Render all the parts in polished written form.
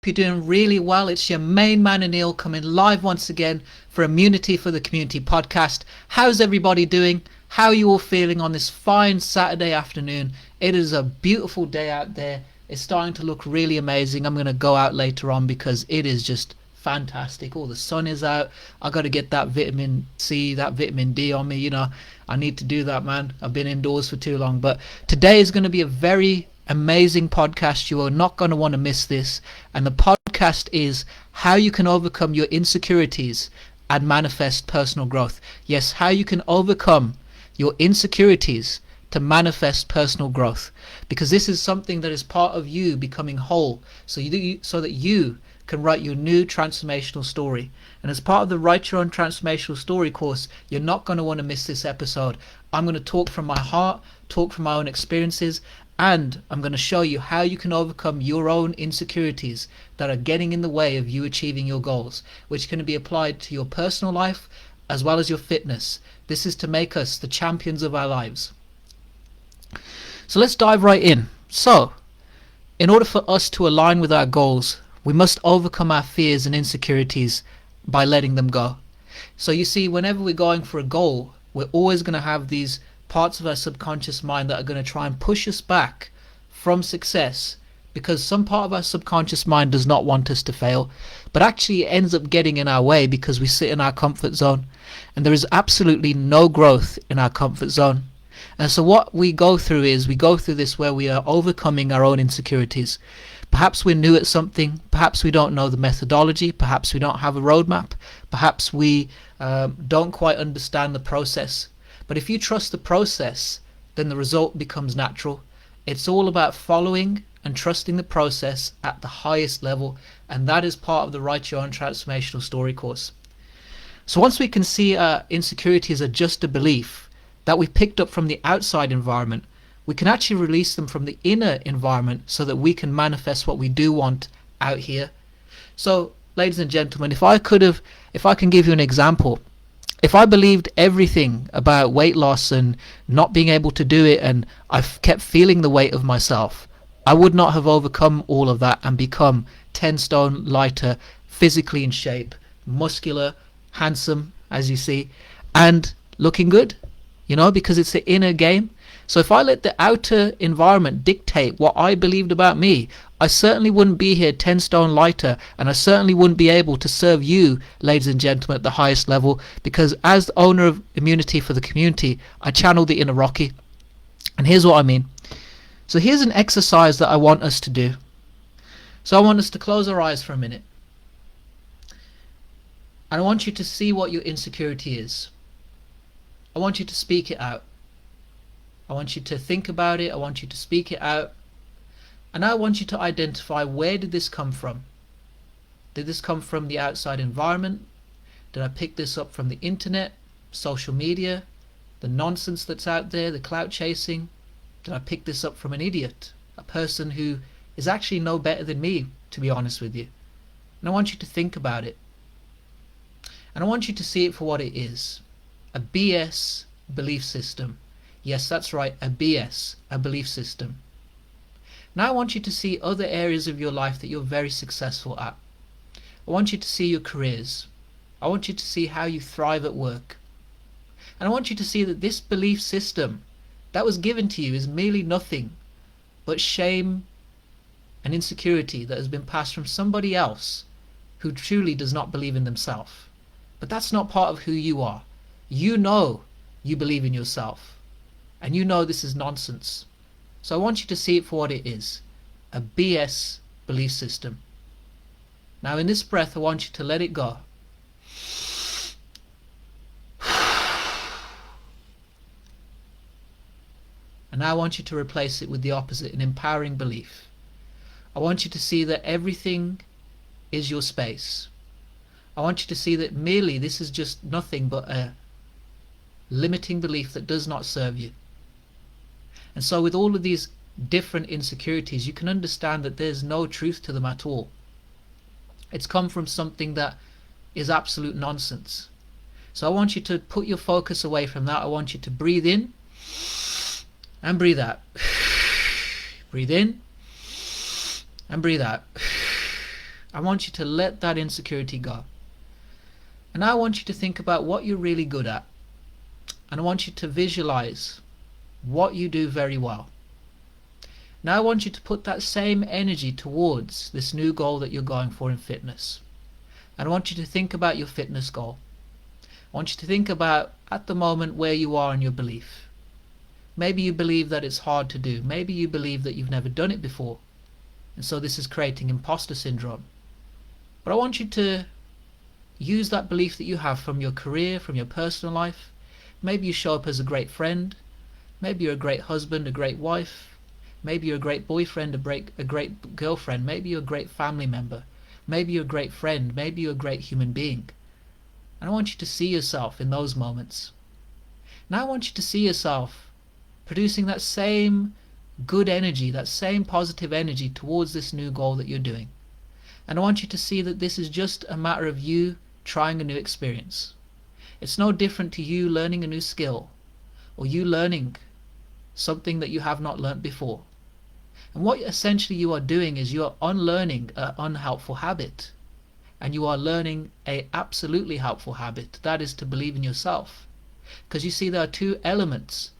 you're doing really well. It's your main man Anil coming live once again for Immunity for the Community podcast. How's everybody doing? How are you all feeling on this fine Saturday afternoon? It is a beautiful day out there. It's starting to look really amazing. I'm going to go out later on because it is just fantastic. All the sun is out. I got to get that vitamin C, that vitamin D on me. You know, I need to do that, man. I've been indoors for too long. But today is going to be a very amazing podcast. You are not going to want to miss this. And the podcast is how you can overcome your insecurities and manifest personal growth. Yes, how you can overcome your insecurities to manifest personal growth, because this is something that is part of you becoming whole, so that you can write your new transformational story. And as part of the Write Your Own Transformational Story course, you're not going to want to miss this episode. I'm going to talk from my heart, talk from my own experiences, and I'm going to show you how you can overcome your own insecurities that are getting in the way of you achieving your goals, which can be applied to your personal life as well as your fitness. This is to make us the champions of our lives. So let's dive right in. So, in order for us to align with our goals, we must overcome our fears and insecurities by letting them go. So you see, whenever we're going for a goal, we're always going to have these parts of our subconscious mind that are going to try and push us back from success, because some part of our subconscious mind does not want us to fail, but actually it ends up getting in our way because we sit in our comfort zone, and there is absolutely no growth in our comfort zone. And so what we go through is we go through this where we are overcoming our own insecurities. Perhaps we're new at something, perhaps we don't know the methodology, perhaps we don't have a roadmap, perhaps we don't quite understand the process. But if you trust the process, then the result becomes natural. It's all about following and trusting the process at the highest level, and that is part of the Write Your Own Transformational Story course. So once we can see our insecurities are just a belief that we picked up from the outside environment, we can actually release them from the inner environment so that we can manifest what we do want out here. So, ladies and gentlemen, if I can give you an example, if I believed everything about weight loss and not being able to do it, and I kept feeling the weight of myself, I would not have overcome all of that and become 10 stone lighter, physically in shape, muscular, handsome, as you see, and looking good, you know, because it's the inner game. So if I let the outer environment dictate what I believed about me, I certainly wouldn't be here 10 stone lighter, and I certainly wouldn't be able to serve you, ladies and gentlemen, at the highest level, because as the owner of Immunity for the Community, I channel the inner Rocky. And here's what I mean. So here's an exercise that I want us to do. So I want us to close our eyes for a minute. And I want you to see what your insecurity is. I want you to speak it out. I want you to think about it. I want you to speak it out. And I want you to identify, where did this come from? Did this come from the outside environment? Did I pick this up from the internet, social media, the nonsense that's out there, the clout chasing? Did I pick this up from an idiot, a person who is actually no better than me, to be honest with you? And I want you to think about it. And I want you to see it for what it is. A BS belief system. Yes, that's right, a BS, a belief system. Now I want you to see other areas of your life that you're very successful at. I want you to see your careers. I want you to see how you thrive at work. And I want you to see that this belief system that was given to you is merely nothing but shame and insecurity that has been passed from somebody else who truly does not believe in themselves. But that's not part of who you are. You know you believe in yourself. And you know this is nonsense. So I want you to see it for what it is. A BS belief system. Now in this breath, I want you to let it go. And now I want you to replace it with the opposite, an empowering belief. I want you to see that everything is your space. I want you to see that merely this is just nothing but a limiting belief that does not serve you. And so with all of these different insecurities, you can understand that there's no truth to them at all. It's come from something that is absolute nonsense. So I want you to put your focus away from that. I want you to breathe in and breathe out. Breathe in and breathe out. I want you to let that insecurity go. And now I want you to think about what you're really good at. And I want you to visualize what you do very well. Now I want you to put that same energy towards this new goal that you're going for in fitness. And I want you to think about your fitness goal. I want you to think about at the moment where you are in your belief. Maybe you believe that it's hard to do. Maybe you believe that you've never done it before. And so this is creating imposter syndrome. But I want you to use that belief that you have from your career, from your personal life. Maybe you show up as a great friend. Maybe you're a great husband, a great wife. Maybe you're a great boyfriend, a great girlfriend. Maybe you're a great family member. Maybe you're a great friend. Maybe you're a great human being. And I want you to see yourself in those moments. Now I want you to see yourself producing that same good energy, that same positive energy towards this new goal that you're doing. And I want you to see that this is just a matter of you trying a new experience. It's no different to you learning a new skill or you learning something that you have not learnt before. And what essentially you are doing is you are unlearning an unhelpful habit. And you are learning a absolutely helpful habit, that is to believe in yourself. Because you see, there are two elements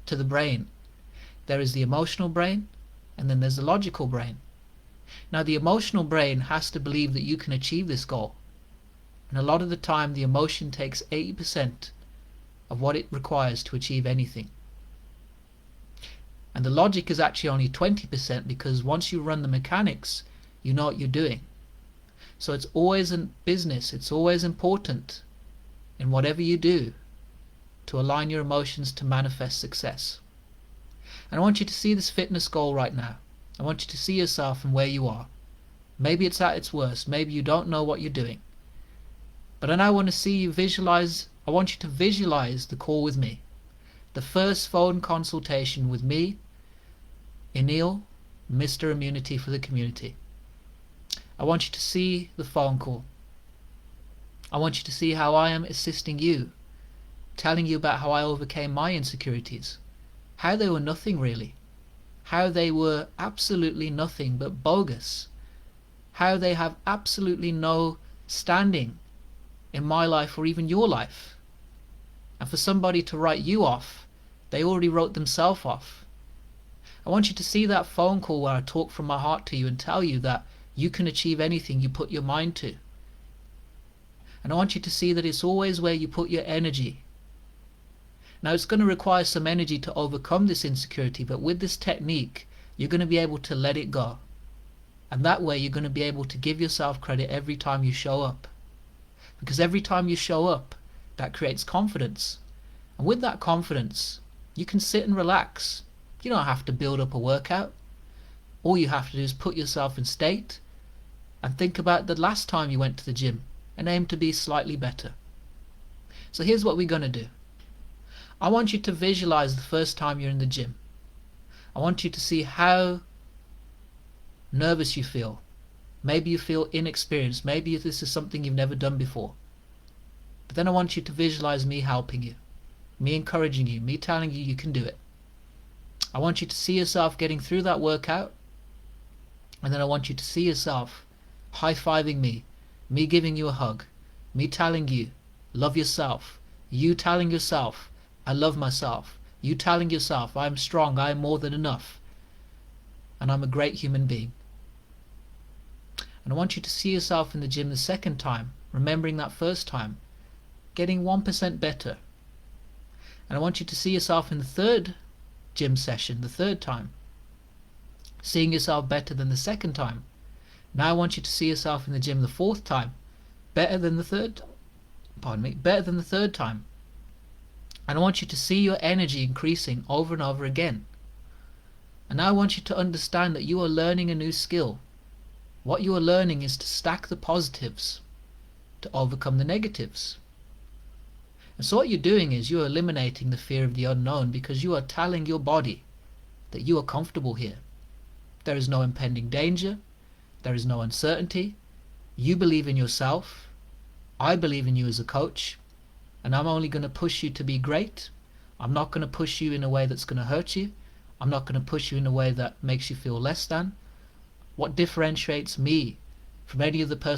to the brain. There is the emotional brain, and then there's the logical brain. Now the emotional brain has to believe that you can achieve this goal. And a lot of the time the emotion takes 80% of what it requires to achieve anything. And the logic is actually only 20%, because once you run the mechanics, you know what you're doing. So it's always in business, it's always important in whatever you do to align your emotions to manifest success. And I want you to see this fitness goal right now. I want you to see yourself and where you are. Maybe it's at its worst, maybe you don't know what you're doing. But I now want to see you visualize, I want you to visualize the call with me. The first phone consultation with me, Emil, Mr. Immunity for the Community. I want you to see the phone call. I want you to see how I am assisting you, telling you about how I overcame my insecurities, how they were nothing really, how they were absolutely nothing but bogus, how they have absolutely no standing in my life or even your life. And for somebody to write you off, they already wrote themselves off. I want you to see that phone call where I talk from my heart to you and tell you that you can achieve anything you put your mind to. And I want you to see that it's always where you put your energy. Now it's going to require some energy to overcome this insecurity, but with this technique, you're going to be able to let it go. And that way you're going to be able to give yourself credit every time you show up. Because every time you show up, that creates confidence. And with that confidence, you can sit and relax. You don't have to build up a workout. All you have to do is put yourself in state and think about the last time you went to the gym and aim to be slightly better. So here's what we're going to do. I want you to visualize the first time you're in the gym. I want you to see how nervous you feel. Maybe you feel inexperienced. Maybe this is something you've never done before. But then I want you to visualize me helping you, me encouraging you, me telling you you can do it. I want you to see yourself getting through that workout, and then I want you to see yourself high-fiving me giving you a hug, me telling you, love yourself, you telling yourself, I love myself, you telling yourself, I'm strong, I am more than enough, and I'm a great human being. And I want you to see yourself in the gym the second time, remembering that first time, getting 1% better. And I want you to see yourself in the third gym session, the third time, seeing yourself better than the second time. Now I want you to see yourself in the gym the fourth time, better than the third time. And I want you to see your energy increasing over and over again. And now I want you to understand that you are learning a new skill. What you are learning is to stack the positives to overcome the negatives. And so what you're doing is you're eliminating the fear of the unknown, because you are telling your body that you are comfortable here. There is no impending danger. There is no uncertainty. You believe in yourself. I believe in you as a coach. And I'm only going to push you to be great. I'm not going to push you in a way that's going to hurt you. I'm not going to push you in a way that makes you feel less than. What differentiates me from any other person